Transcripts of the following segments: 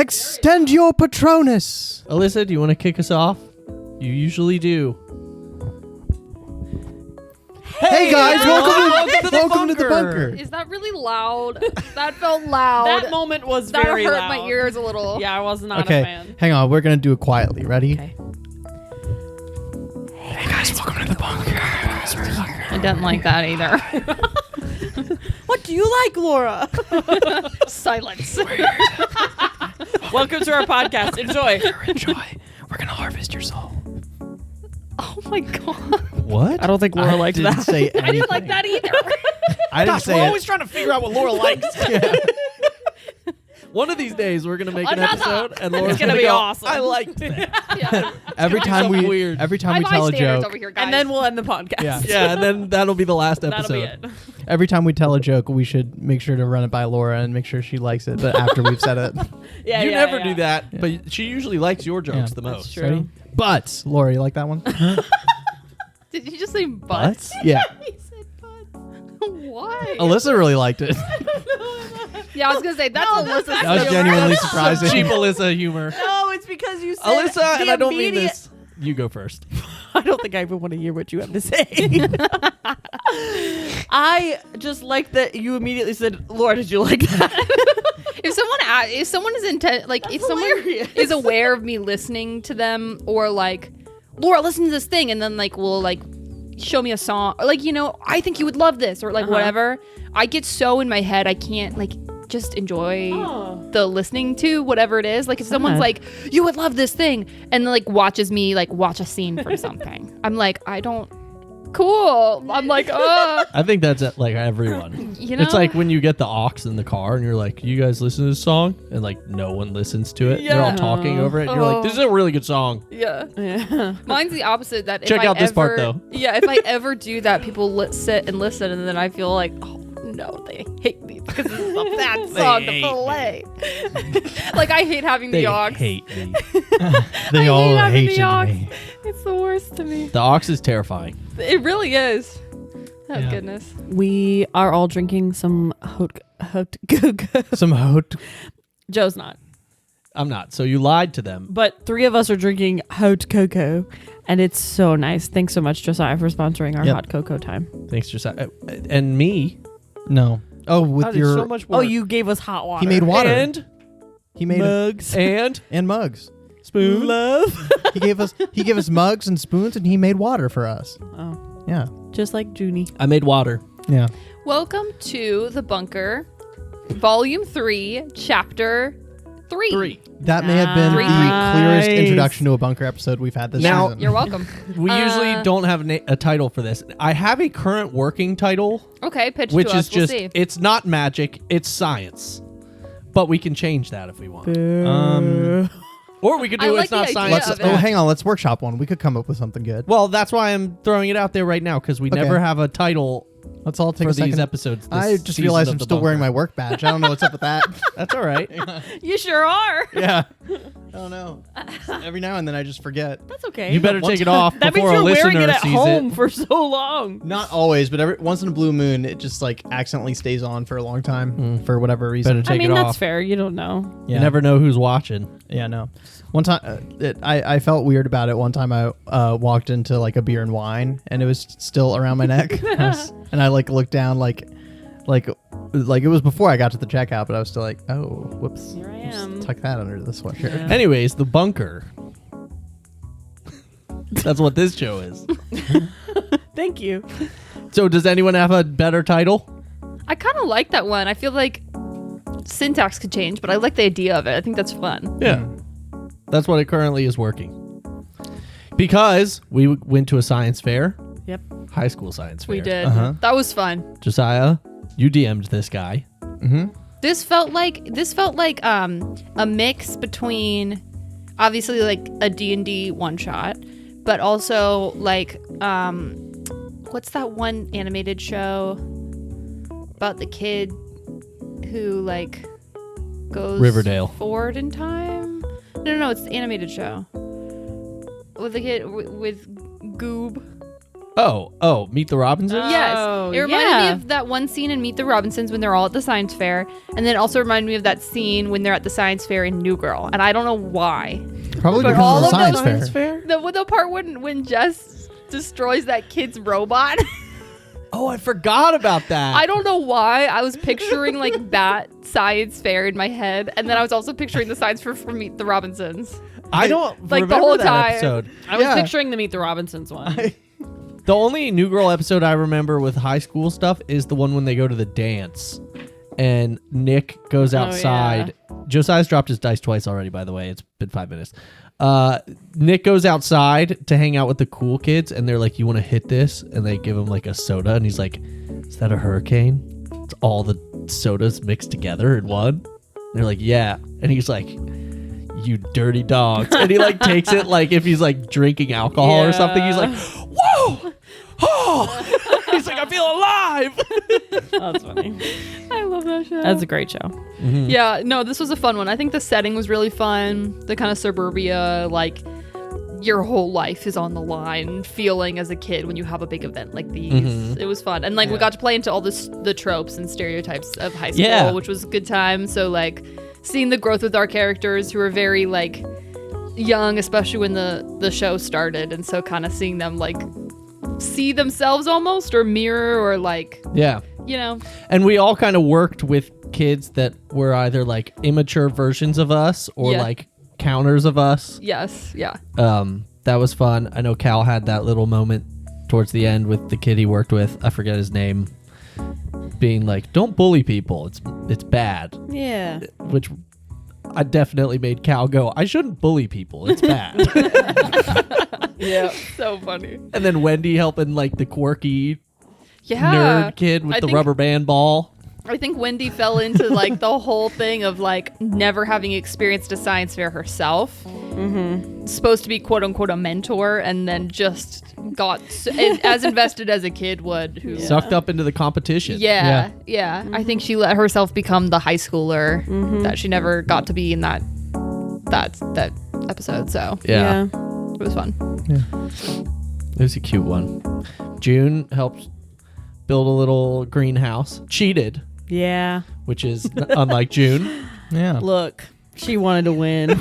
Extend your Patronus. Alyssa, do you want to kick us off? You usually do. Hey guys, welcome to the bunker. Is that really loud? That felt loud. That moment was that very hurt loud. my ears a little. Yeah, I was not a Okay, fan. hang on. We're gonna do it quietly. Ready? Okay. Hey guys, welcome to the bunker. I didn't like that either. What do you like, Laura? Silence. Welcome to our podcast. Enjoy. Enjoy. We're gonna harvest your soul. Oh my god. What? I don't think Laura liked didn't that. say anything. I didn't like that either. I didn't say we're it. always trying to figure out what Laura likes. One of these days, we're gonna make an Another. episode, and Laura's It's gonna be go, awesome. I liked that. Yeah. Every time something we weird. every time My we tell a bystanders joke, over here, guys. And then we'll end the podcast. Yeah. Yeah, and then that'll be the last That'll be episode. it. every time we tell a joke, we should make sure to run it by Laura and make sure she likes it. But after we've said it, Yeah, You yeah, never yeah. do that, but she usually likes your jokes the most. true. ready? But Laura, you like that one? Did you just say butts? Yeah. He said butts. Why? Alyssa really liked it. Yeah, I was gonna say that's Alyssa's. That was genuinely surprising. Cheap Alyssa humor. No, it's because you said Alyssa, the and I don't mean immediate- this. You go first. I don't think I even want to hear what you have to say. I just like that you immediately said, Laura, did you like that? if someone is if someone hilarious. is aware of me listening to them, or like, Laura, listen to this thing, and then like will like show me a song, or like, I think you would love this, or like whatever. I get so in my head I can't like just enjoy the listening to whatever it is. Like if someone's like, you would love this thing, and then like watches me like watch a scene from something, I'm like, I don't. Cool. I'm like, I think that's like everyone. It's like when you get the aux in the car and you're like, you guys listen to this song? And like no one listens to it. They're all talking over it. And you're like, this is a really good song. yeah. Yeah. Mine's the opposite. That Check if out I this ever, part, though. Yeah, if I ever do that, people sit and listen, and then I feel like, oh no, they hate me because this is a bad song to play. Like I hate having They the aux. hate me. They I all hate having hated the aux. me. It's the worst to me. The aux is terrifying. It really is. Oh Yeah. goodness. We are all drinking some hot cocoa. Some hot. Joe's not. I'm not. So you lied to them. But 3 of us are drinking hot cocoa, and it's so nice. Thanks so much, Josiah, for sponsoring our Yep. hot cocoa time. Thanks, Josiah. And me. No. Oh, with I did your. so much work. Oh, you gave us hot water. He made water. And He made mugs. and and mugs. spoon. Love. He gave us mugs and spoons, and he made water for us. Oh, Yeah. just like Junie. I made water. Yeah. Welcome to the bunker, Volume 3, Chapter 3. That may have been the Nice. clearest introduction to a bunker episode we've had this Now- season. You're welcome. We usually don't have a title for this. I have a current working title, Okay, pitch which to is us. We'll just, see. it's not magic, it's science. But we can change that if we want. Or we could I do like it's not the idea science. of it's it. Oh, magic. hang on. Let's workshop one. We could come up with something good. Well, that's why I'm throwing it out there right now, because we Okay. never have a title Let's all take for a second. these episodes. I just realized I'm still wearing my work badge. I don't know what's up with that. That's all right. You sure are. Yeah. I don't know. Every now and then I just forget. That's okay. You better take it off That means before a you're wearing listener it at sees home it. for so long. Not always, but every once in a blue moon, it just like accidentally stays on for a long time for whatever reason. Better take I mean, it that's off. fair. You don't know. Yeah. You never know who's watching. Yeah, no. One time, I felt weird about it. One time, I walked into like a beer and wine, and it was still around my neck, and I like looked down, like it was before I got to the checkout, but I was still like, oh, whoops. Here I Just am. tuck that under the sweatshirt. Yeah. Anyways, the bunker. That's what this show is. Thank you. So does anyone have a better title? I kind of like that one. I feel like syntax could change, but I like the idea of it. I think that's fun. Yeah. That's what it currently is working. Because we went to a science fair, Yep. high school science fair. We did. Uh-huh. That was fun. Josiah, you DM'd this guy. Mm-hmm. This felt like a mix between obviously like a D&D one shot, but also like what's that one animated show about the kid who like goes Riverdale. forward in time? No, it's the animated show with the kid with Goob. Meet the Robinsons? Yes. Oh, It reminded yeah. me of that one scene in Meet the Robinsons when they're all at the science fair. And then it also reminded me of that scene when they're at the science fair in New Girl. And I don't know why. Probably But because all of the of science fair. The part when Jess destroys that kid's robot. Oh, I forgot about that. I don't know why. I was picturing like that science fair in my head. And then I was also picturing the science fair from Meet the Robinsons. I don't Like, the remember whole that time. episode. I was Yeah. picturing the Meet the Robinsons one. The only New Girl episode I remember with high school stuff is the one when they go to the dance and Nick goes outside. Josiah's dropped his dice twice already, by the way. It's been 5 minutes. Nick goes outside to hang out with the cool kids and they're like, you want to hit this? And they give him like a soda and he's like, is that a hurricane? It's all the sodas mixed together in one. And they're like, yeah. And he's like, you dirty dogs. And he like takes it like if he's like drinking alcohol or something. He's like, whoa. Oh, he's like, I feel alive. That's funny. I love that show. That's a great show. Yeah, no, this was a fun one. I think the setting was really fun. The kind of suburbia, like your whole life is on the line feeling as a kid when you have a big event like these. It was fun. And like we got to play into all the tropes and stereotypes of high school, which was a good time. So like seeing the growth with our characters who are very like young, especially when the show started. And so kind of seeing them like see themselves almost or mirror or like, Yeah. you know. And we all kind of worked with kids that were either like immature versions of us or like counters of us. Yes. Yeah. That was fun. I know Cal had that little moment towards the end with the kid he worked with. I forget his name. Being like, don't bully people. It's bad. Yeah. Which I definitely made Cal go, I shouldn't bully people. It's bad. Yeah. So funny. And then Wendy helping like the quirky Yeah. nerd kid with I the think- rubber band ball. I think Wendy fell into like the whole thing of like never having experienced a science fair herself. Supposed to be quote unquote a mentor, and then just got as invested as a kid would. Who, Sucked up into the competition. yeah. I think she let herself become the high schooler that she never got to be in that episode. So Yeah. it was fun. It was a cute one. June helped build a little greenhouse. Cheated, Yeah. which is unlike June. Yeah. Look, she wanted to win.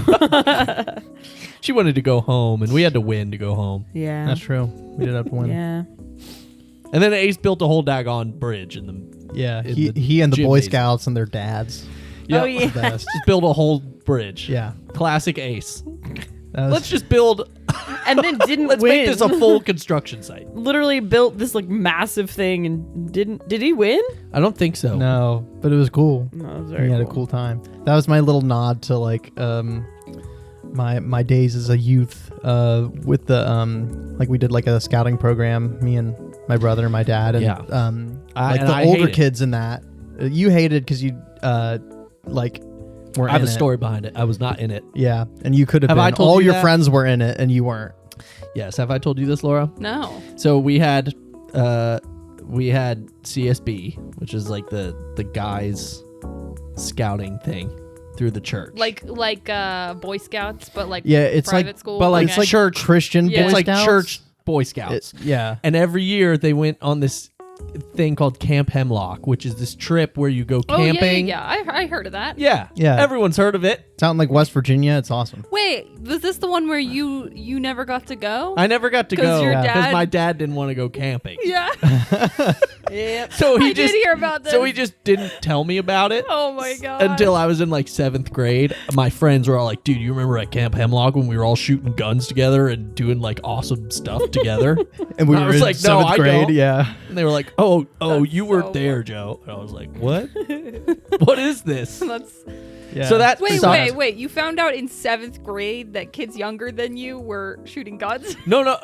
She wanted to go home, and we had to win to go home. Yeah. That's true. We did have to win. Yeah. And then Ace built a whole daggone bridge in the. Yeah. In He, the he and the Boy gymnasium. Scouts and their dads. Yep. Oh, yeah. Best. Just build a whole bridge. Yeah. Classic Ace. That was- Let's just build. And then didn't Let's win. make this a full construction site. Literally built this like massive thing and did he win? I don't think so. No, but it was cool. No, it was We very had a cool time. That was my little nod to like my days as a youth with the like we did like a scouting program, me and my brother and my dad, and Yeah. like and the I older hate it. kids in that. You hated because you like were I have in a it. story behind it. I was not in it. Yeah, and you could have Have been. I told All you your that? friends were in it, and you weren't. Yes. Have I told you this, Laura? No. So we had CSB, which is like the guys scouting thing through the church. Like Boy Scouts, but like Yeah, it's private like, school. but like it's like church Christian Yeah. Boy it's like Scouts. church Boy Scouts. Yeah, And every year they went on this thing called Camp Hemlock, which is this trip where you go Oh camping. yeah. I heard of that. Yeah. Yeah. Everyone's heard of it. it's out in like West Virginia. It's awesome. Wait, was this the one where you never got to go? I never got to 'Cause go your because dad- my dad didn't want to go camping. Yeah. Yep. So he I just did hear about this. so he just didn't tell me about it. Oh my god. Until I was in like 7th grade. My friends were all like, dude, you remember at Camp Hemlock when we were all shooting guns together and doing like awesome stuff together? And we I were was in like, no, 7th I grade. don't. Yeah, And they were like, oh, That's you weren't so there, Joe. And I was like, what? What is this? That's yeah. So that wait, sucked. wait. You found out in 7th grade that kids younger than you were shooting guns? No.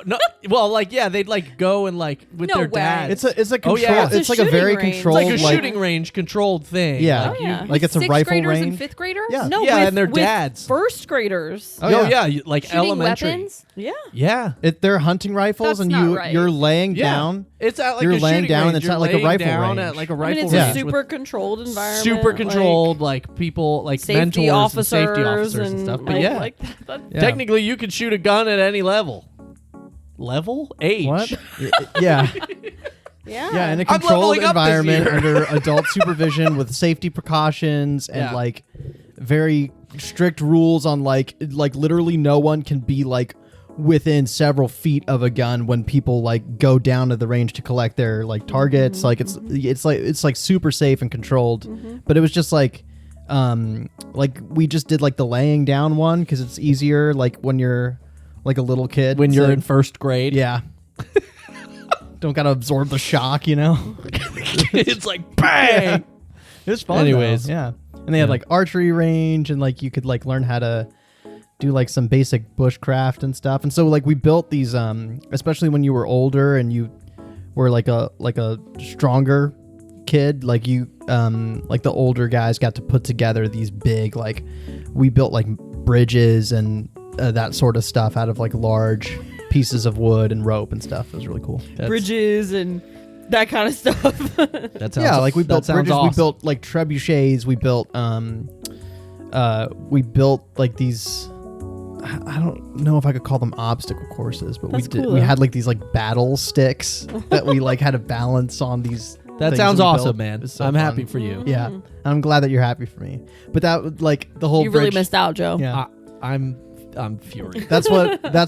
Well, like, yeah, they'd like go and like with No their way. dads. It's a Oh, control. yeah. It's, It's a like a very shooting range. controlled It's like a shooting range controlled thing. Yeah. Like, Oh, yeah. like it's a 6th rifle graders range. and 5th graders? Yeah. No, Yeah, with, and their with dads. first graders. Oh, Oh, yeah. yeah, like Shooting elementary. weapons? Yeah. Yeah. They're hunting rifles, That's and not right. you're laying Yeah. down. It's at like You're a laying shooting down and range. it's at, You're like, a laying rifle down range. at like a I rifle mean, it's Yeah. a range super with controlled environment. super like, controlled, like people, like safety mentors and safety officers officers and and, stuff. But like- yeah, Like that. Yeah. technically you could shoot a gun at any level. level age. What? Yeah. Yeah, in a I'm controlled leveling up this environment year. under adult supervision with safety precautions and Yeah. like very strict rules on like literally no one can be like within several feet of a gun when people like go down to the range to collect their like targets. Like it's like super safe and controlled. But it was just like we just did like the laying down one because it's easier like when you're like a little kid When you're to- in first grade. yeah. Don't gotta absorb the shock, you know. It's like bang. It was fun. Anyways. though. Yeah, and they had like archery range, and like you could like learn how to do like some basic bushcraft and stuff. And so like we built these, especially when you were older and you were like a stronger kid, like you like the older guys got to put together these big like we built like bridges and that sort of stuff out of like large pieces of wood and rope and stuff. It was really cool. Bridges and that kind of stuff. That sounds, Yeah, like we built that sounds bridges, awesome. we built like trebuchets, we built like these. I don't know if I could call them obstacle courses, but That's cool, we though. had like these like battle sticks that we like had to balance on these. That things sounds we awesome, built. man. It was so I'm fun. happy for you. Yeah, I'm glad that you're happy for me. But that like the whole You really bridge- missed out, Joe. Yeah, I'm furious. that's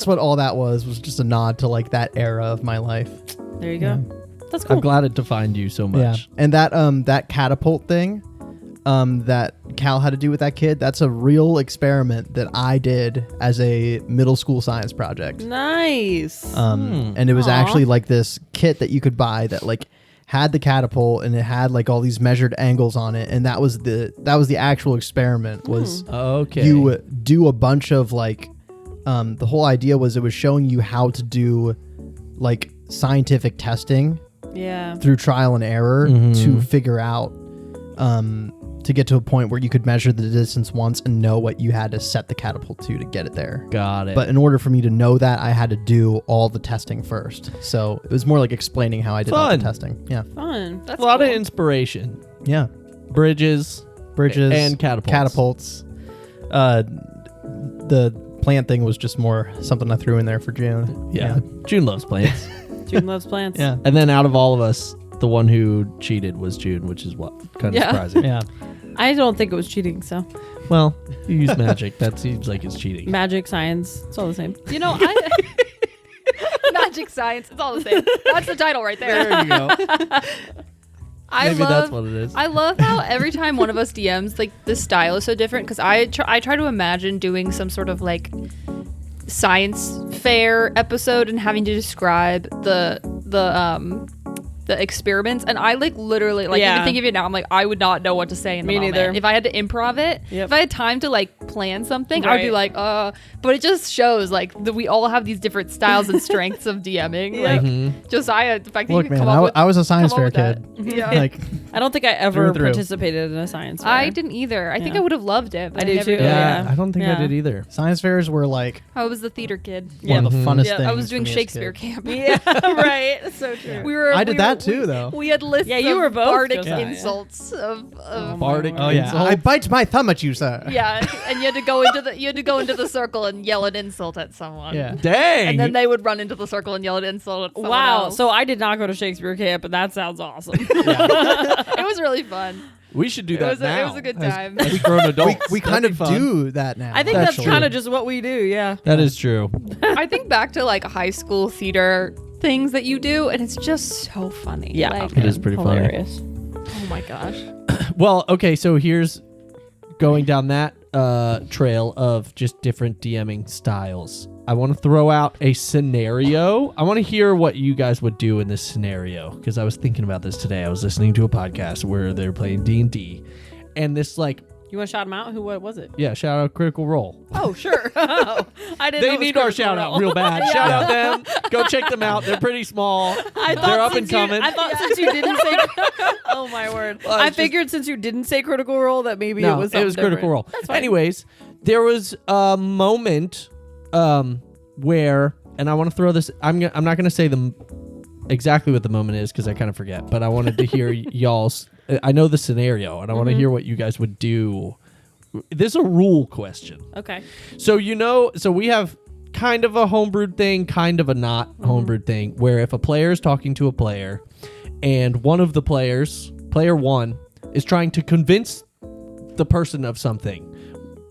what all that was just a nod to like that era of my life. There you go. That's cool. I'm glad it defined you so much. Yeah, and that catapult thing, that Cal had to do with that kid. That's a real experiment that I did as a middle school science project. Nice. And it was Aw. actually like this kit that you could buy that like had the catapult and it had like all these measured angles on it, and that was the actual experiment. Was Okay. you do a bunch of like the whole idea was it was showing you how to do like scientific testing Yeah. through trial and error to figure out to get to a point where you could measure the distance once and know what you had to set the catapult to get it there. Got it. But in order for me to know that, I had to do all the testing first. So it was more like explaining how I did all the Fun. testing. Yeah. Fun. a lot of inspiration. Yeah. Bridges. Bridges And catapults. Catapults. The plant thing was just more something I threw in there for June. Yeah. June loves plants. June loves plants. Yeah. And then out of all of us, the one who cheated was June, which is what kind of Yeah. surprising. Yeah. I don't think it was cheating, so Well, you use magic. That seems like it's cheating. magic, science, it's all the same. You know, magic science. It's all the same. That's the title right there. There you go. Maybe that's what it is. I love how every time one of us DMs, like the style is so different. Because I try to imagine doing some sort of like science fair episode and having to describe the experiments, and I like literally like Yeah. even thinking of it now, I'm like I would not know what to say in the Me moment. neither. If I had to improv it, Yep. if I had time to like plan something, I would be Right. like but it just shows like that we all have these different styles and strengths of DMing. Like Josiah, the fact that Look, you can man, come up with I was a science come fair up with kid. that. Yeah. Like, I don't think I Through ever and through. participated in a science fair. I didn't either. I think Yeah. I would have loved it. But I do never too. did. yeah, I don't think I Yeah. did either. science fairs were like I was the theater kid. one of the funnest Yeah, things. I was for doing me as a Shakespeare kid. camp. Yeah, right. So true. We were. I did we that were- too, we- though. We had lists. Yeah, you of were both, bardic Josiah. insults of Bardic Oh yeah, insult. I bite my thumb at you, sir. yeah, and you had to go into the circle and yell an insult at someone. Yeah. Dang. And then they would run into the circle and yell an insult at someone Wow. else. So I did not go to Shakespeare camp, and that sounds awesome. it was really fun. we should do It that was now. a good time. As grown adults. We kind of do that now. I think That's that's true. kind of just what we do. Yeah. That is true. I think back to like high school theater things that you do, and it's just so funny. Yeah. Like, It is pretty funny. Hilarious. oh my gosh. Well, okay, so here's going down that trail of just different DMing styles. I want to throw out a scenario. I want to hear what you guys would do in this scenario, because I was thinking about this today. I was listening to a podcast where they're playing D&D, and this like, You want to shout them out? What was it? yeah, shout out Critical Role. Oh, sure. I didn't. know They it was need our Critical shout out Role. real bad. Shout out them. Go check them out. They're pretty small. I thought They're up and since you- coming. I thought since you didn't say. Oh my word! Well, I it's just- figured since you didn't say Critical Role that maybe No, it was. Critical different. Role. That's fine. Anyways, there was a moment where, and I want to throw this. I'm not going to say exactly what the moment is because I kind of forget. But I wanted to hear y'all's. I know the scenario, and I want to hear what you guys would do. This is a rule question. Okay. So so we have kind of a homebrewed thing, kind of a not homebrewed thing, where if a player is talking to a player and one of the players, player one, is trying to convince the person of something.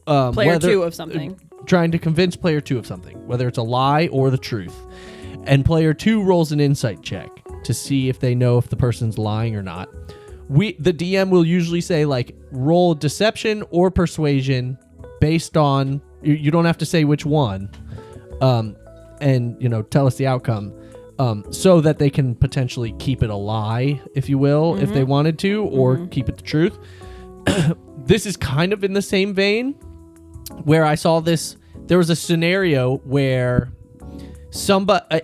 Player two of something. Trying to convince player two of something, whether it's a lie or the truth. And player two rolls an insight check to see if they know if the person's lying or not. The DM will usually say, like, roll deception or persuasion based on, you don't have to say which one, and, you know, tell us the outcome, so that they can potentially keep it a lie, if you will, if they wanted to, or keep it the truth. This is kind of in the same vein, where I saw this. There was a scenario where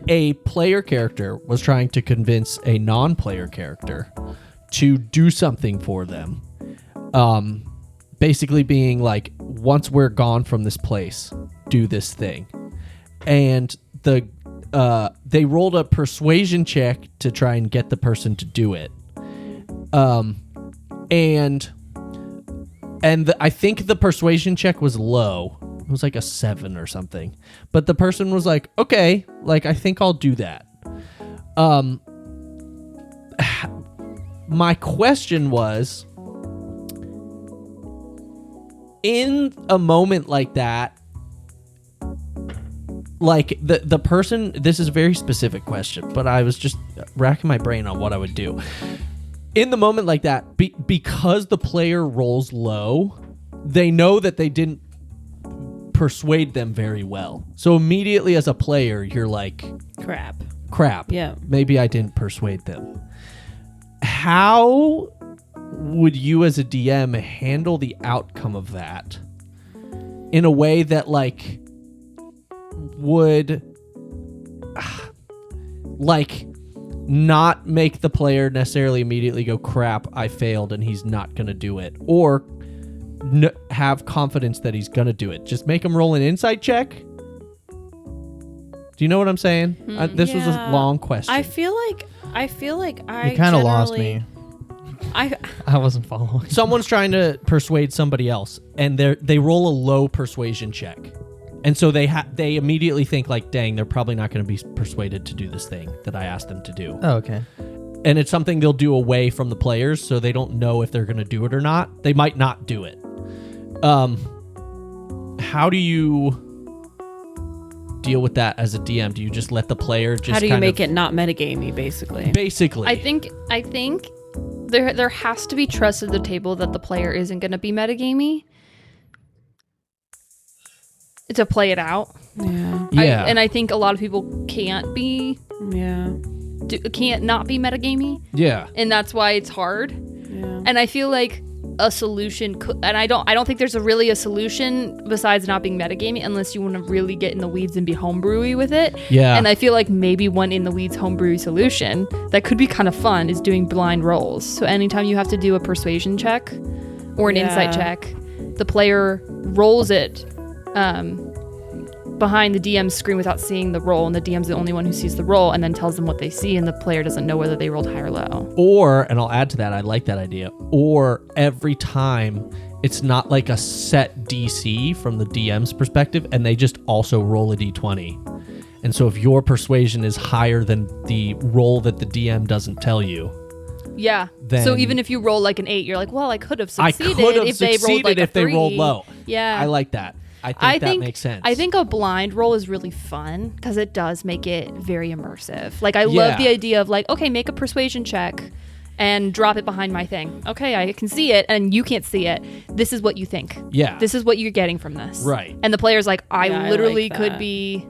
a player character was trying to convince a non-player character to do something for them. Basically being like, once we're gone from this place, do this thing. And they rolled a persuasion check to try and get the person to do it. I think the persuasion check was low. It was like a 7 or something. But the person was like, okay, like, I think I'll do that. My question was, in a moment like that, like the person, this is a very specific question, but I was just racking my brain on what I would do. In the moment like that, because the player rolls low, they know that they didn't persuade them very well. So immediately as a player, you're like, crap. Yeah. Maybe I didn't persuade them. How would you as a DM handle the outcome of that in a way that, like, would like not make the player necessarily immediately go, crap, I failed and he's not gonna do it, or have confidence that he's gonna do it? Just make him roll an insight check. Do you know what I'm saying? This was a long question. I feel like I You kind of lost me. I wasn't following. Someone's trying to persuade somebody else, and they roll a low persuasion check, and so they immediately think, like, dang, they're probably not going to be persuaded to do this thing that I asked them to do. Oh, okay. And it's something they'll do away from the players, so they don't know if they're going to do it or not. They might not do it. How do you deal with that as a DM? Do you just let the player just? How do you make it not metagamey, basically? Basically, I think there has to be trust at the table that the player isn't going to be metagamey to play it out. Yeah. And I think a lot of people can't be. Yeah. Can't not be metagamey. Yeah. And that's why it's hard. Yeah. And I feel like a solution and I don't think there's really a solution besides not being metagamey, unless you want to really get in the weeds and be homebrewy with it. Yeah. And I feel like maybe one in the weeds homebrewy solution that could be kind of fun is doing blind rolls. So anytime you have to do a persuasion check or an insight check, the player rolls it behind the DM's screen without seeing the roll, and the DM's the only one who sees the roll, and then tells them what they see, and the player doesn't know whether they rolled high or low. Or, and I'll add to that, I like that idea, or every time it's not like a set DC from the DM's perspective, and they just also roll a D20. And so if your persuasion is higher than the roll that the DM doesn't tell you, yeah. Then so even if you roll like an 8, you're like, well, I could have succeeded if they rolled like a 3. they rolled low. Yeah. I like that. I think that makes sense. I think a blind roll is really fun because it does make it very immersive. Like, I love the idea of, like, okay, make a persuasion check and drop it behind my thing. Okay, I can see it and you can't see it. This is what you think. Yeah. This is what you're getting from this. Right. And the player's like, I literally like could be...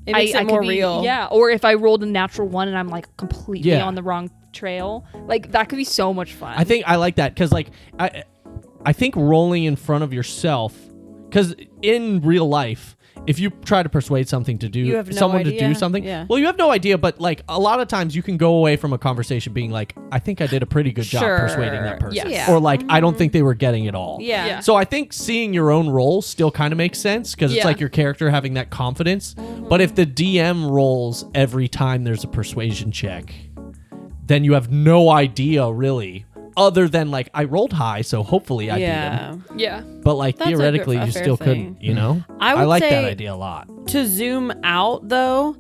It makes it more real. Yeah, or if I rolled a natural 1 and I'm, like, completely on the wrong trail. Like, that could be so much fun. I think I like that because, like, I think rolling in front of yourself, because in real life, if you try to persuade something to do someone to do something, well, you have no idea. But, like, a lot of times you can go away from a conversation being like, I think I did a pretty good job persuading that person, or like, I don't think they were getting it all. Yeah. So I think seeing your own role still kind of makes sense because it's like your character having that confidence. But if the DM rolls every time there's a persuasion check, then you have no idea really other than like I rolled high, so hopefully I beat him. Yeah. But like That's a theoretically, fair you still thing. couldn't. You know, I would like that say- idea a lot. To zoom out though,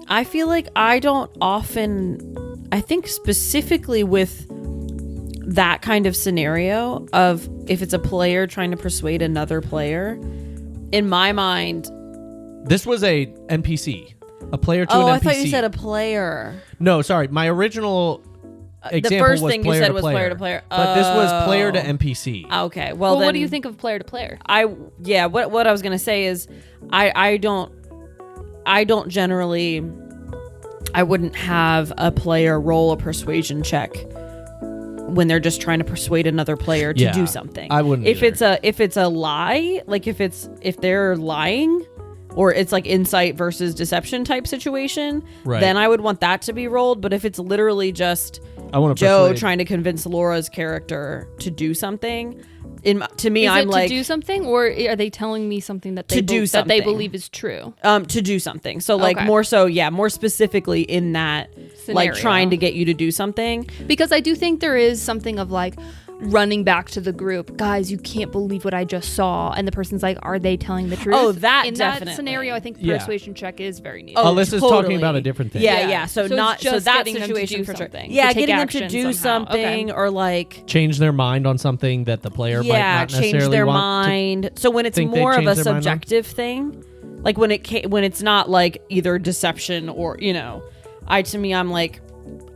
I feel like I don't often, I think specifically with that kind of scenario of if it's a player trying to persuade another player, in my mind. This was a NPC, a player to Oh, an NPC. I thought you said a player. No, sorry. My original example first was thing you player said to was player to player. But this was player to Oh. NPC. Okay, Well, well then, what do you think of player to player? What I was gonna say is, I don't generally, I wouldn't have a player roll a persuasion check when they're just trying to persuade another player to Yeah, do something. I wouldn't If either. it's a lie, like if they're lying, or it's like insight versus deception type situation, Right. then I would want that to be rolled. But if it's literally just I want to Joe trying to convince Laura's character to do something, to me, Is I'm it like to do something, or are they telling me something that they To do that they something. believe is true? to do something. So like Okay. more specifically in that, like Scenario. trying to get you to do something. Because I do think there is something of like running back to the group, guys, you can't believe what I just saw, and the person's like, are they telling the truth? Oh, that in definitely. that scenario, I think Yeah. persuasion check is very needed. Oh, Alyssa's totally. talking about a different thing. Yeah, Yeah. yeah. So, So it's not so just that getting them to situation do for sure. something, Yeah, to take getting them to action do somehow. something Okay. or like Change their mind on something that the player might not necessarily change their want to- mind. So when it's think they more of a changed their mind on? subjective thing, like when it's not like either deception or to me I'm like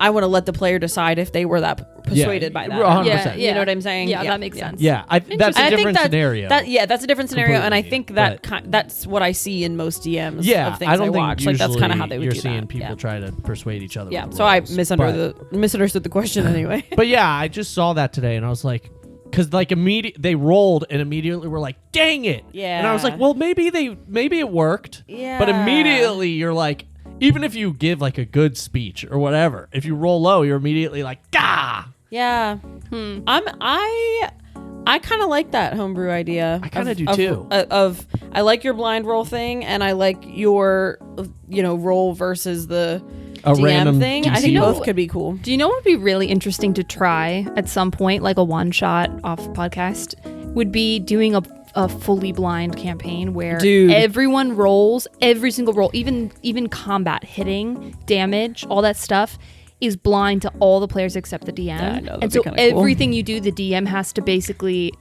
I want to let the player decide if they were that persuaded by that. 100%. You know what I'm saying? Yeah, that makes sense. Yeah, that's a And I think different scenario. That's a different scenario, and I Completely, think but- that's what I see in most DMs. yeah, of things I don't think watch. Like that's kind of how they would you're do seeing that. people yeah. try to persuade each other. Yeah, with so I roles. misunderstood the question anyway. But yeah, I just saw that today, and I was like, because like they rolled and immediately were like, dang it. Yeah. And I was like, well, maybe it worked. Yeah. But immediately you're like, even if you give like a good speech or whatever, if you roll low, you're immediately like, gah. Yeah. I kind of like that homebrew idea. I kinda of- do of- too. Of I like your blind roll thing, and I like your roll versus the A DM random thing. I DC think roll. both could be cool. Do you know what would be really interesting to try at some point, like a one shot off podcast, would be doing a fully blind campaign where Dude. everyone rolls, every single roll, even combat, hitting, damage, all that stuff is blind to all the players except the DM. Yeah, I know, that'd and be so kinda cool. everything you do, the DM has to basically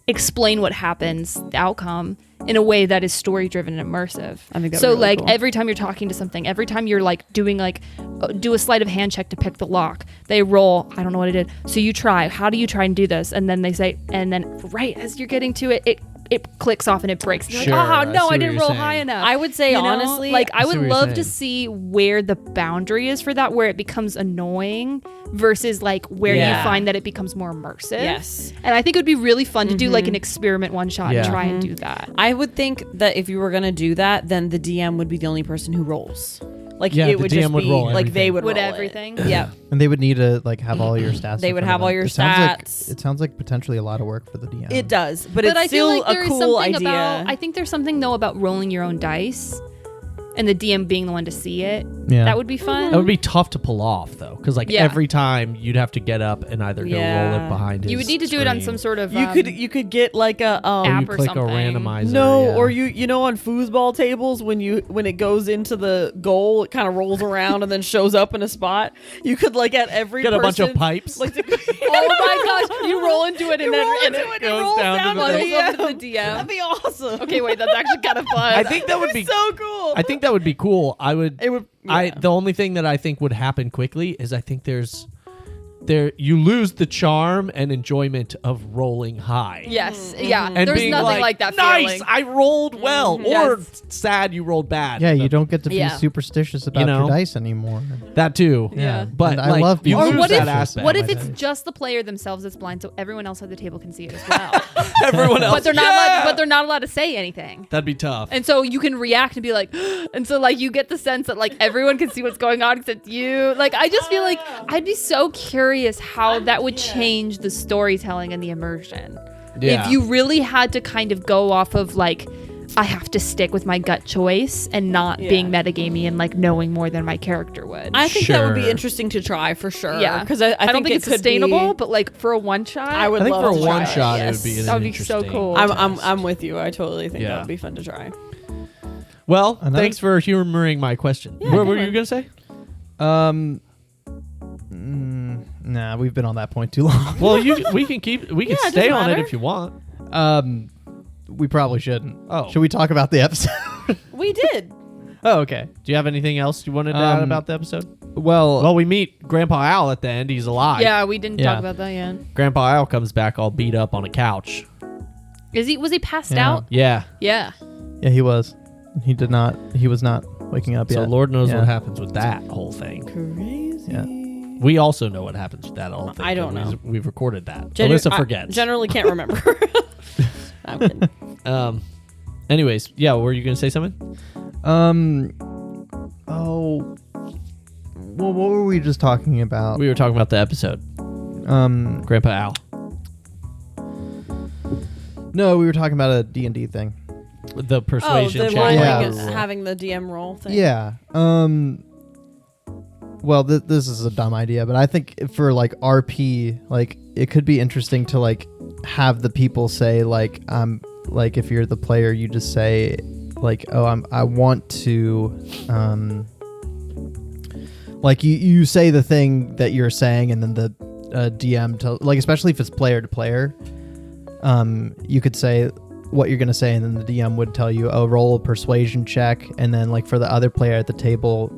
explain what happens, the outcome, in a way that is story driven and immersive. I think that'd so be really like cool. every time you're talking to something, every time you're like doing like do a sleight of hand check to pick the lock, they roll, I don't know what I did, so you try, how do you try and do this, and then they say, and then right as you're getting to it clicks off and it breaks. You're Sure, like, I oh see no, I what didn't you're roll saying. high enough. I would say You know? honestly, like I see would what you're love to saying. see where the boundary is for that, where it becomes annoying versus like where Yeah. you find that it becomes more immersive. Yes. And I think it would be really fun to do like an experiment one shot Yeah. and try and do that. I would think that if you were gonna do that, then the DM would be the only person who rolls. Like Yeah, it the would DM just would be roll like they everything. would Would roll it. everything? Yeah. And they would need to like have all your stats. They in would front have of all them. your It sounds stats. it sounds like potentially a lot of work for the DM. It does, but But it's I feel still like there a is cool something idea. about. I think there's something though about rolling your own dice, and the DM being the one to see it. Yeah. That would be fun. That would be tough to pull off though, because like Yeah. every time you'd have to get up and either go roll Yeah. it behind his You would need to do it on screen. some sort of. you could get like a Or app you or click a something. randomizer. no, yeah. or you know on foosball tables when it goes into the goal, it kind of rolls around and then shows up in a spot. You could like at every get a bunch of person- pipes. Like to, Oh my gosh! You roll into it and then roll and into it it and it goes rolls down to down the to the DM. DM. to the DM. That'd be awesome. Okay, wait, that's actually kind of fun. I think that would be so cool. I think that would be cool. it would. Yeah. The only thing that I think would happen quickly is I think you lose the charm and enjoyment of rolling high. Yes, yeah. And There's being nothing like that Nice, feeling. I rolled well. Or Yes. sad you rolled bad. Yeah, you don't get to be Yeah. superstitious about You know? your dice anymore. That too. Yeah. But And I like, love you being lose what if- that aspect. What if my it's dice. just the player themselves that's blind, so everyone else at the table can see it as well? everyone else? but they're not. Yeah! Allowed, but they're not allowed to say anything. That'd be tough. And so you can react and be like, and so like you get the sense that like everyone can see what's going on except you. Like I just feel like I'd be so curious how that would change the storytelling and the immersion. Yeah. If you really had to kind of go off of like I have to stick with my gut choice and not being metagamey and like knowing more than my character would. I think that would be Sure. interesing to try for sure. Yeah, because I don't think it's it could sustainable, be- but like for a one shot, I would I think love for a to try one it, shot, yes. it would be an That would be so interesting cool. test. I'm with you. I totally think Yeah. that would be fun to try. Well, Another- thanks for humoring my question. Yeah, What good were you one. gonna say? Nah, we've been on that point too long. Well, we can Yeah, it stay doesn't on it matter. if you want. We probably shouldn't. Oh. Should we talk about the episode? We did. Oh, okay. Do you have anything else you wanted to add Um, about the episode? Well, We meet Grandpa Al at the end. He's alive. yeah, we didn't Yeah. talk about that yet. Grandpa Al comes back all beat up on a couch. Was he passed Yeah. out? Yeah. Yeah. yeah, he was. He was not waking up So yet. Lord knows Yeah. what happens with that whole thing. Crazy. Yeah. We also know what happens with that whole thing. I don't know. We've recorded that. Genu- Alyssa I forgets. generally can't remember. I'm kidding. Anyways, yeah, were you going to say something? Oh. Well, what were we just talking about? We were talking about the episode. Grandpa Al. No, we were talking about a D&D thing. The Oh, persuasion the check. one Yeah. having the DM roll thing. Yeah. Well, this is a dumb idea, but I think for like RP, like it could be interesting to like have the people say like like if you're the player, you just say like, oh, I want to like you say the thing that you're saying, and then the DM like, especially if it's player to player, you could say what you're going to say, and then the DM would tell you, oh, roll a persuasion check. And then like for the other player at the table,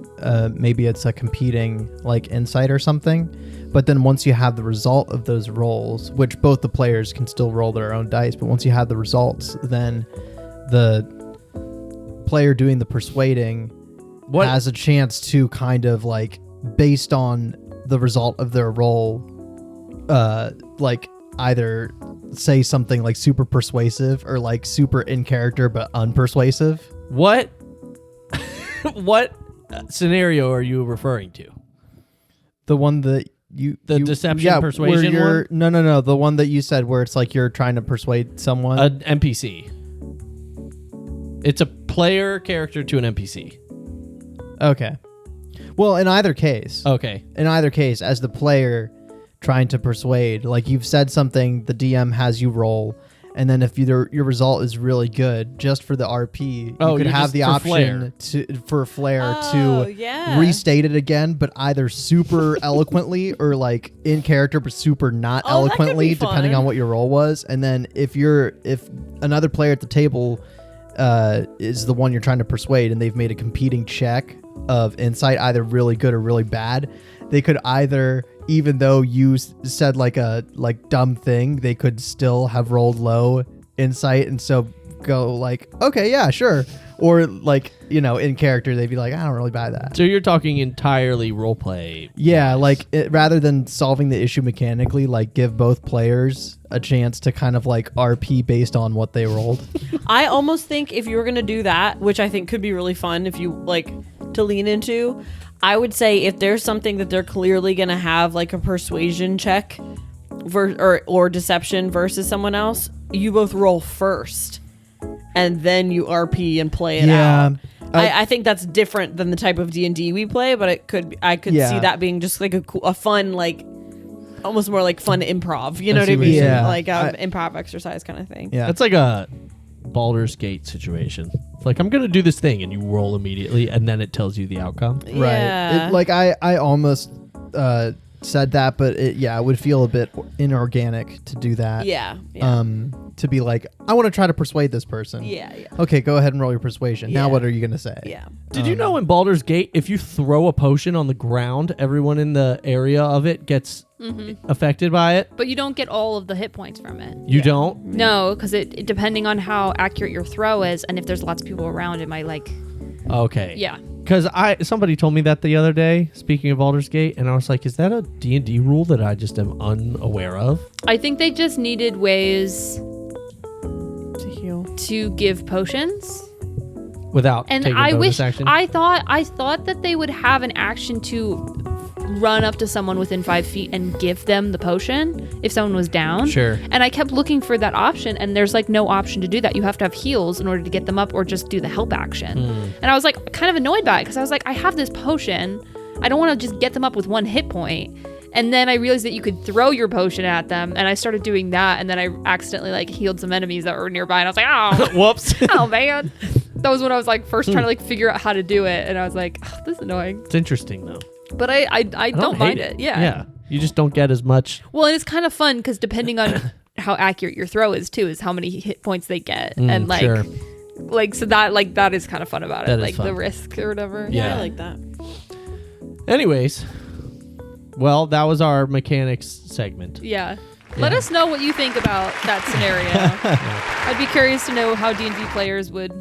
maybe it's a competing like insight or something. But then once you have the result of those rolls, which both the players can still roll their own dice, but once you have the results, then the player doing the persuading has a chance to kind of like, based on the result of their roll, like either say something like super persuasive or like super in character but unpersuasive. What? What scenario are you referring to? The one that The deception persuasion one? No. The one that you said where it's like you're trying to persuade someone. An NPC. It's a player character to an NPC. Okay. Well, in either case, Okay. as the player trying to persuade, like you've said something, the DM has you roll, and then if your result is really good, just for the RP, you could you're have just the for option for Flair Oh, to yeah. restate it again, but either super eloquently or like in character, but super not Oh, that could eloquently, be depending fun. on what your role was. And then if another player at the table is the one you're trying to persuade, and they've made a competing check of insight, either really good or really bad, they could either, even though you said like a dumb thing, they could still have rolled low insight and so go like, okay, yeah, sure. Or like, in character, they'd be like, I don't really buy that. So you're talking entirely roleplay. Yeah, like rather than solving the issue mechanically, like give both players a chance to kind of like RP based on what they rolled. I almost think if you were going to do that, which I think could be really fun if you like to lean into, I would say if there's something that they're clearly going to have like a persuasion check or deception versus someone else, you both roll first and then you RP and play it out. I think that's different than the type of D&D we play, but I could see that being just like a fun, like almost more like fun improv, you know what I see what mean? you're saying. Yeah. Like improv exercise kind of thing. Yeah. That's like a Baldur's Gate situation. It's like, I'm going to do this thing, and you roll immediately, and then it tells you the outcome. Right. Yeah. Like I almost said that, but it would feel a bit inorganic to do that. Yeah. To be like, I want to try to persuade this person. Yeah. Okay, go ahead and roll your persuasion. Now Yeah. what are you gonna say? Yeah. Did you know in Baldur's Gate, if you throw a potion on the ground, everyone in the area of it gets affected by it? But you don't get all of the hit points from it. You don't? No, because it depending on how accurate your throw is, and if there's lots of people around, it might like. Okay. Yeah. Because somebody told me that the other day, speaking of Baldur's Gate, and I was like, is that a D&D rule that I just am unaware of? I think they just needed ways To heal. to give potions. Without And taking I bonus wish action? I thought that they would have an action to run up to someone within 5 feet and give them the potion if someone was down. Sure. And I kept looking for that option, and there's like no option to do that. You have to have heals in order to get them up, or just do the help action. And I was like kind of annoyed by it, because I was like, I have this potion. I don't want to just get them up with 1 hit point. And then I realized that you could throw your potion at them, and I started doing that, and then I accidentally like healed some enemies that were nearby, and I was like, oh, Whoops. oh man. That was when I was like first trying to like figure out how to do it, and I was like, oh, this is annoying. It's interesting though. But I don't mind hate it. Yeah. Yeah. You just don't get as much. Well, and it's kind of fun because depending on how accurate your throw is too, is how many hit points they get, and like, sure. like so that is kind of fun about it, That is like fun. the risk or whatever. Yeah. I like that. Anyways, well, that was our mechanics segment. Yeah. Let us know what you think about that scenario. I'd be curious to know how D&D players would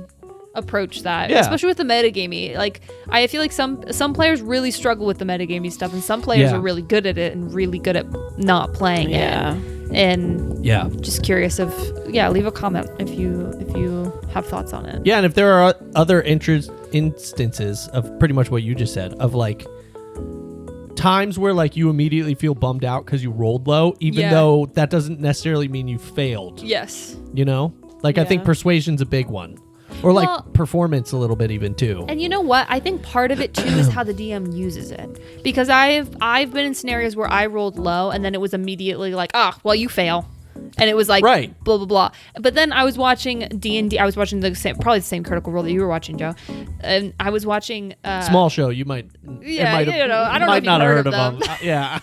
approach that, Yeah. especially with the metagamey. Like, I feel like some players really struggle with the metagamey stuff, and some players Yeah. are really good at it and really good at not playing Yeah. it. And Yeah. just curious of leave a comment if you have thoughts on it. Yeah, and if there are other instances of pretty much what you just said, of like times where like you immediately feel bummed out because you rolled low, even Yeah. though that doesn't necessarily mean you failed. Yes. You know? Like I think Yeah. persuasion's a big one. Or like Well- performance a little bit even too. And you know what? I think part of it too is how the DM uses it. Because I've been in scenarios where I rolled low and then it was immediately like, well, you fail. And it was like, Right. blah, blah, blah. But then I was watching D&D. I was watching probably the same Critical Role that you were watching, Joe. And I was watching... Small show, you might... Yeah, it might you know, I don't know might if you've not have heard of them. Yeah.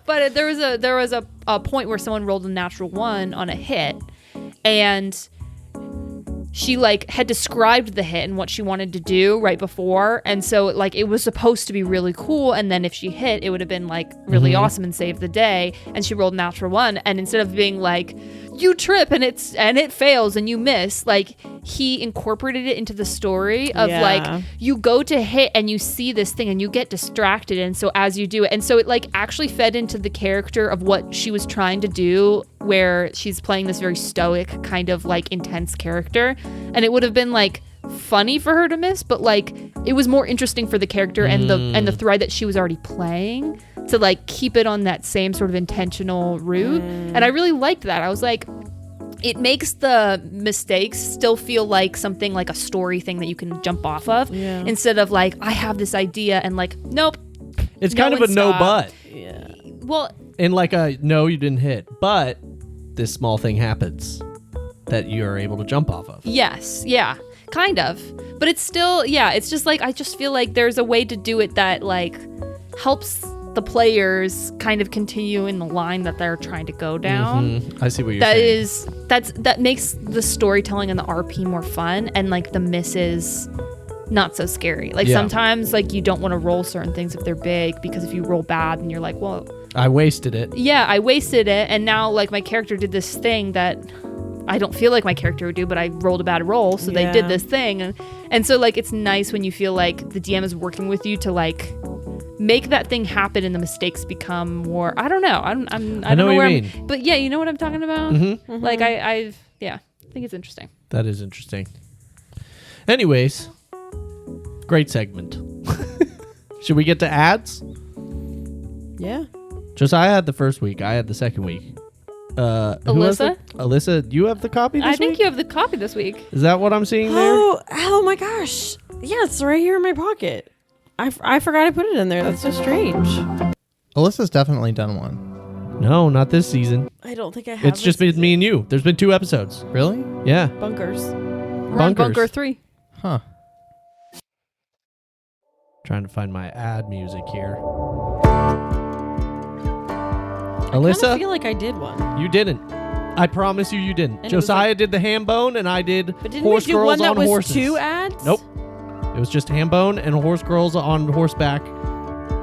But there was a point where someone rolled a natural 1 on a hit, and she like had described the hit and what she wanted to do right before, and so like it was supposed to be really cool, and then if she hit, it would have been like really awesome and saved the day. And she rolled natural 1, and instead of being like, you trip and it fails and you miss, like he incorporated it into the story of Yeah. like, you go to hit and you see this thing and you get distracted, and so as you do it, and so it like actually fed into the character of what she was trying to do, where she's playing this very stoic kind of like intense character, and it would have been like funny for her to miss, but like it was more interesting for the character and the thread that she was already playing to like keep it on that same sort of intentional route. And I really liked that. I was like, it makes the mistakes still feel like something like a story thing that you can jump off of, instead of like, I have this idea and like, nope. It's No kind of one a no stop. but. Yeah. Well, And like a no, you didn't hit, but this small thing happens that you're able to jump off of. yes, yeah, kind of. But it's still, it's just like, I just feel like there's a way to do it that like helps the players kind of continue in the line that they're trying to go down. I see what you're saying. That makes the storytelling and the RP more fun, and like the misses not so scary. Like sometimes like you don't want to roll certain things if they're big, because if you roll bad and you're like, well, I wasted it. yeah, I wasted it, and now like my character did this thing that I don't feel like my character would do, but I rolled a bad roll, so they did this thing, and so like it's nice when you feel like the DM is working with you to like make that thing happen, and the mistakes become more. I don't know. I don't know what you where mean. but yeah, you know what I'm talking about. Like I think it's interesting. That is interesting. Anyways, great segment. Should we get to ads? Yeah. Josiah had the first week. I had the second week. Who has Alyssa? Alyssa, you have the copy this I think week? you have the copy this week. Is that what I'm seeing there? Oh my gosh. Yeah, it's right here in my pocket. I forgot I put it in there. That's so strange. Alyssa's definitely done one. No, not this season. I don't think I have. It's just this been me and you. There's been 2 episodes. Really? Yeah. bunkers. We're on Bunkers. Bunker 3. Huh. Trying to find my ad music here. I Alyssa, feel like I did one. you didn't. I promise you didn't. And it was Josiah did the ham bone, and I did But didn't horse we do girls one that on was horses. 2 ads? Nope. It was just ham bone and horse girls on horseback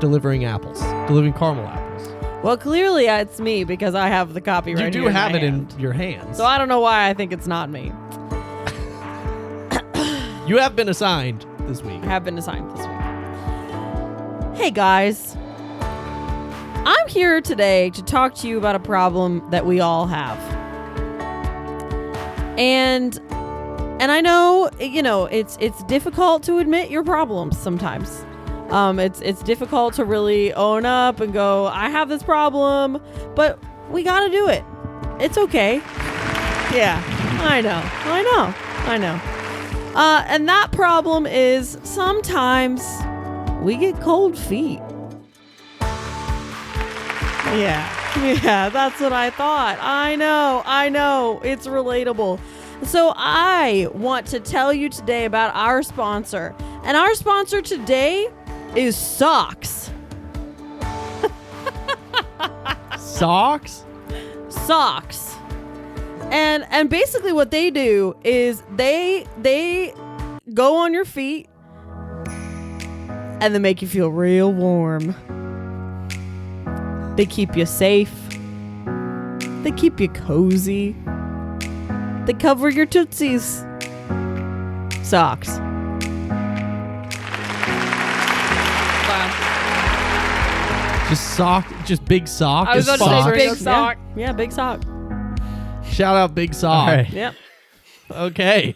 delivering apples, delivering caramel apples. Well, clearly it's me because I have the copy right You do here have my it hand. in your hands. So I don't know why I think it's not me. You have been assigned this week. I have been assigned this week. Hey guys. I'm here today to talk to you about a problem that we all have. And I know, it's difficult to admit your problems sometimes. It's difficult to really own up and go, I have this problem, but we gotta do it. It's okay. Yeah, I know. And that problem is sometimes we get cold feet. Yeah, that's what I thought. I know. It's relatable. So I want to tell you today about our sponsor. And our sponsor today is socks. Socks? Socks. And basically what they do is they go on your feet and they make you feel real warm. They keep you safe. They keep you cozy. They cover your tootsies. Socks. Wow. Just big sock. I was Just about to say socks. big sock. Yeah, big sock. Shout out Big Sock. All right. Yep. Okay.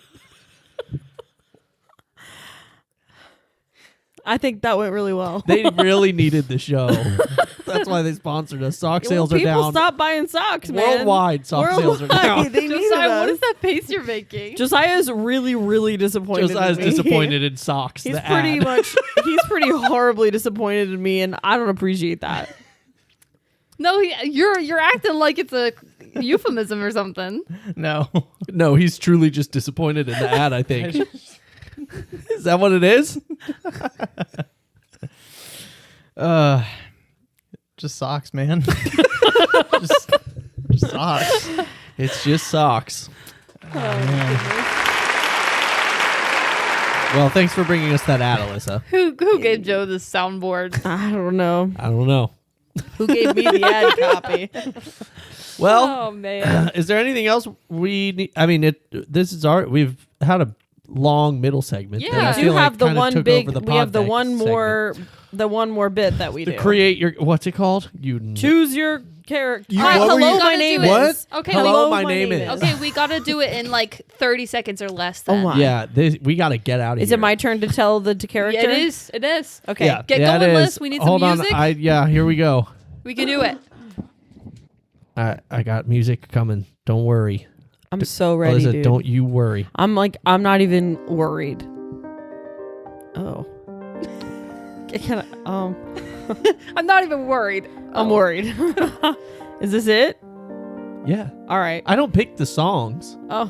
I think that went really well. They really needed the show. That's why they sponsored us. Sock sales are people down. stop buying socks, man. Worldwide sock sales are down. They needed Josiah, us. what is that face you're making? Josiah's really, really disappointed. Josiah's in me. disappointed in socks. He's the pretty ad. much. He's pretty horribly disappointed in me, and I don't appreciate that. No, you're acting like it's a euphemism or something. No. No, he's truly just disappointed in the ad, I think. Is that what it is? Just socks, man. just socks. It's just socks. Man. Well, thanks for bringing us that ad, Alyssa. Who gave Joe this soundboard? I don't know I don't know. who gave me the ad copy. Well, Oh man. is there anything else we need? I mean, we've had a long middle segment. Yeah. that I We We do feel like have the kinda one took big. over the We have the podcast one segment. more bit that we To do. create your, what's it called? Choose your character. You- All right, what were hello, you- my my name name is. What? Okay, Hello, we- my name is. Okay, we gotta do it in like 30 seconds or less. Then. Oh my. Yeah, we got to get out of Is here. it my turn to tell the character? Yeah, it is. It is. Okay. Yeah, Get yeah, going, it Liz. is. We need some Hold music. on. Yeah, here we go. We can do it. I got music coming. Don't worry. I'm so ready, Alyssa, dude. don't you worry. I'm not even worried. Oh. Can I, I'm not even worried. I'm worried. Is this it? Yeah. All right. I don't pick the songs. Oh.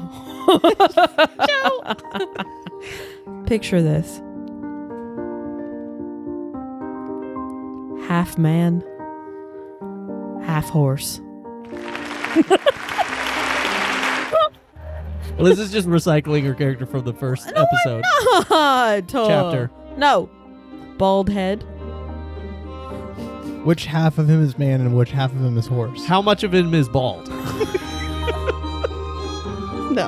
Picture this. Half man, half horse. Well, this is just recycling her character from the first episode. Chapter. No. Bald head. Which half of him is man and which half of him is horse? How much of him is bald? No.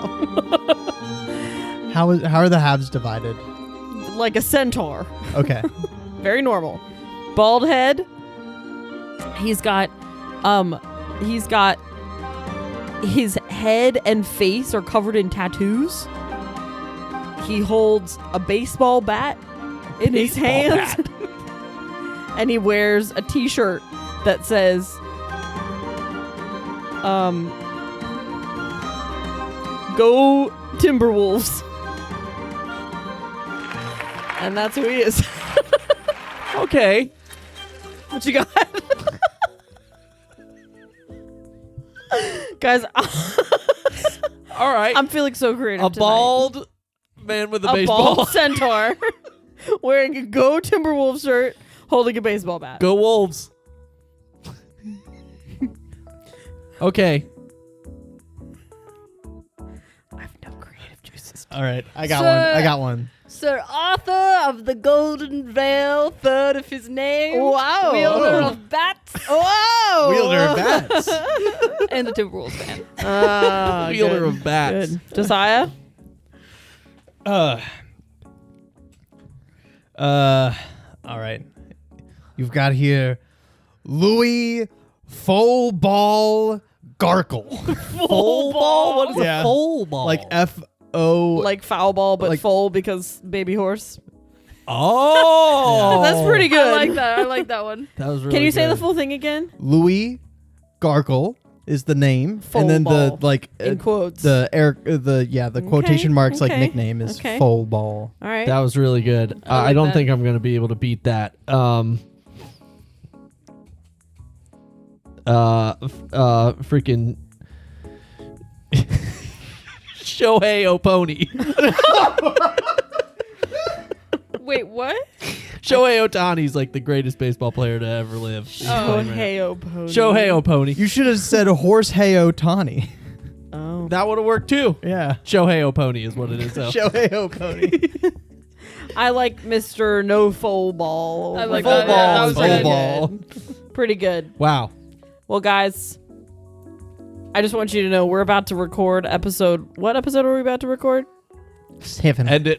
How are the halves divided? Like a centaur. Okay. Very normal. Bald head. He's got his head and face are covered in tattoos. He holds a baseball bat in his hands. And he wears a t-shirt that says Go Timberwolves. And that's who he is. Okay. What you got? Guys, All right. I'm feeling so creative a tonight. bald man with a A baseball. bald centaur wearing a Go Timberwolves shirt, holding a baseball bat. Go Wolves. Okay. I have no creative juices. All right. I got Sir. one. I got one. Sir Arthur of the Golden Veil, third of his name. Wow. Wielder Oh. of bats. Whoa! Wielder of bats. And the Timberwolves fan. Wielder good. of bats. Good. Josiah? All right. You've got here Louis Full Ball Garkle. Full ball? What is Yeah. a full ball? Like FO. Like foul ball, but Like- full because baby horse. Oh, That's pretty good. I like that one. That was really Can you say the good. full thing again? Louis Gargle is the name, Foal and then ball. the In quotes. the quotation marks like okay, nickname is okay. Foal Ball. All right. That was really good. I like I don't that. think I'm gonna be able to beat that. Freaking Shohei Oponi. Wait, what? Shohei Otani's like the greatest baseball player to ever live. He's playing right Shohei Oponi. now. Shohei Oponi. You should have said Horse Hey Otani. Oh. That would have worked too. Yeah. Shohei Oponi is what it is though. Shohei Otani. I like Mr. No Foal Ball. I like Full that. ball. Yeah, that was Full good. ball. Pretty good. Wow. Well, guys, I just want you to know we're about to record episode. What episode are we about to record? 7. End it.